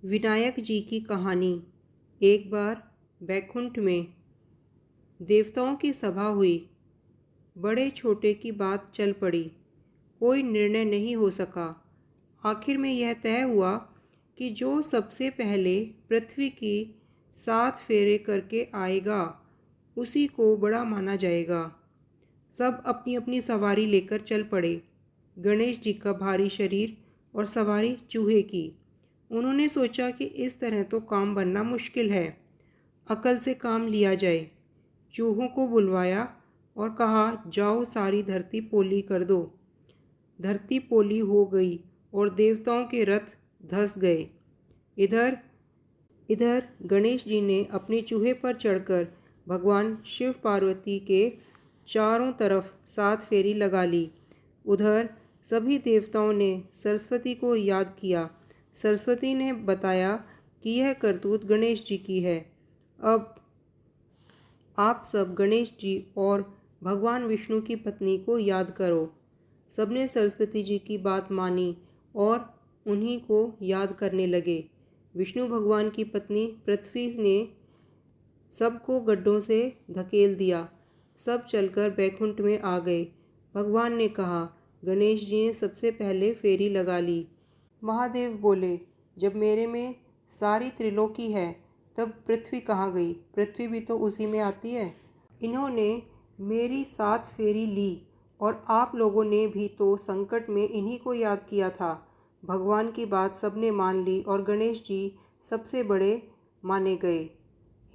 विनायक जी की कहानी। एक बार बैकुंठ में देवताओं की सभा हुई। बड़े छोटे की बात चल पड़ी। कोई निर्णय नहीं हो सका। आखिर में यह तय हुआ कि जो सबसे पहले पृथ्वी की 7 फेरे करके आएगा उसी को बड़ा माना जाएगा। सब अपनी अपनी सवारी लेकर चल पड़े। गणेश जी का भारी शरीर और सवारी चूहे की। उन्होंने सोचा कि इस तरह तो काम बनना मुश्किल है, अकल से काम लिया जाए। चूहों को बुलवाया और कहा, जाओ सारी धरती पोली कर दो। धरती पोली हो गई और देवताओं के रथ धंस गए। इधर इधर गणेश जी ने अपने चूहे पर चढ़कर भगवान शिव पार्वती के चारों तरफ 7 फेरी लगा ली। उधर सभी देवताओं ने सरस्वती को याद किया। सरस्वती ने बताया कि यह करतूत गणेश जी की है। अब आप सब गणेश जी और भगवान विष्णु की पत्नी को याद करो। सबने सरस्वती जी की बात मानी और उन्हीं को याद करने लगे। विष्णु भगवान की पत्नी पृथ्वी ने सबको गड्ढों से धकेल दिया। सब चलकर बैकुंठ में आ गए। भगवान ने कहा, गणेश जी ने सबसे पहले फेरी लगा ली। महादेव बोले, जब मेरे में सारी त्रिलोकी है तब पृथ्वी कहाँ गई? पृथ्वी भी तो उसी में आती है। इन्होंने मेरी 7 फेरी ली और आप लोगों ने भी तो संकट में इन्हीं को याद किया था। भगवान की बात सबने मान ली और गणेश जी सबसे बड़े माने गए।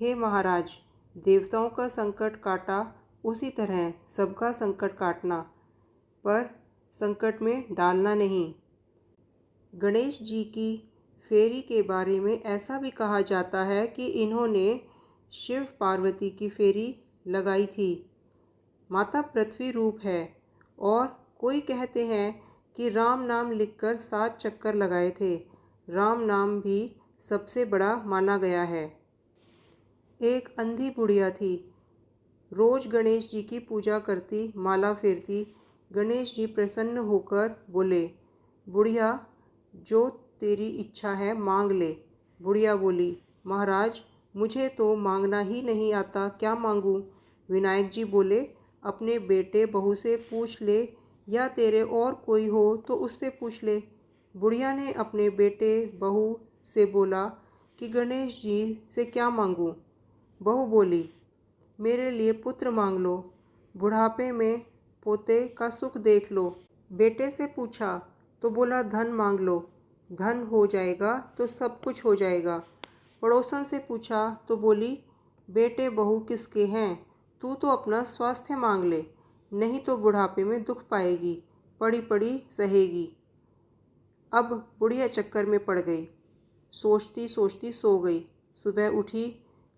हे महाराज, देवताओं का संकट काटा, उसी तरह सबका संकट काटना, पर संकट में डालना नहीं। गणेश जी की फेरी के बारे में ऐसा भी कहा जाता है कि इन्होंने शिव पार्वती की फेरी लगाई थी। माता पृथ्वी रूप है। और कोई कहते हैं कि राम नाम लिखकर 7 चक्कर लगाए थे। राम नाम भी सबसे बड़ा माना गया है। एक अंधी बुढ़िया थी। रोज गणेश जी की पूजा करती, माला फेरती। गणेश जी प्रसन्न होकर बोले, बुढ़िया, जो तेरी इच्छा है मांग ले। बुढ़िया बोली, महाराज, मुझे तो मांगना ही नहीं आता, क्या मांगूं? विनायक जी बोले, अपने बेटे बहू से पूछ ले या तेरे और कोई हो तो उससे पूछ ले। बुढ़िया ने अपने बेटे बहू से बोला कि गणेश जी से क्या मांगूं? बहू बोली, मेरे लिए पुत्र मांग लो। बुढ़ापे में पोते का सुख देख लो। बेटे से पूछा तो बोला, धन मांग लो। धन हो जाएगा तो सब कुछ हो जाएगा। पड़ोसन से पूछा तो बोली, बेटे बहू किसके हैं? तू तो अपना स्वास्थ्य मांग ले, नहीं तो बुढ़ापे में दुख पाएगी, पड़ी पड़ी सहेगी। अब बुढ़िया चक्कर में पड़ गई। सोचती सोचती सो गई। सुबह उठी,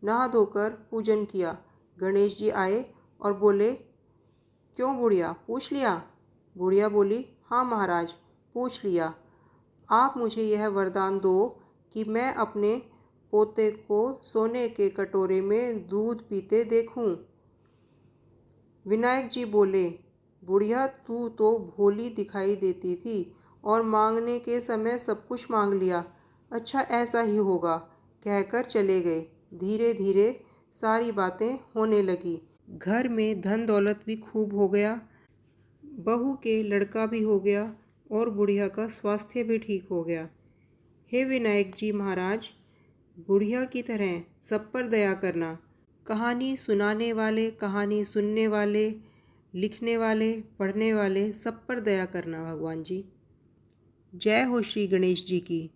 नहा धोकर पूजन किया। गणेश जी आए और बोले, क्यों बुढ़िया, पूछ लिया? बुढ़िया बोली, हाँ महाराज, पूछ लिया। आप मुझे यह वरदान दो कि मैं अपने पोते को सोने के कटोरे में दूध पीते देखूं। विनायक जी बोले, बुढ़िया, तू तो भोली दिखाई देती थी और मांगने के समय सब कुछ मांग लिया। अच्छा, ऐसा ही होगा, कहकर चले गए। धीरे धीरे सारी बातें होने लगी। घर में धन दौलत भी खूब हो गया। बहू के लड़का भी हो गया और बुढ़िया का स्वास्थ्य भी ठीक हो गया। हे विनायक जी महाराज, बुढ़िया की तरह सब पर दया करना। कहानी सुनाने वाले, कहानी सुनने वाले, लिखने वाले, पढ़ने वाले, सब पर दया करना भगवान जी। जय हो श्री गणेश जी की।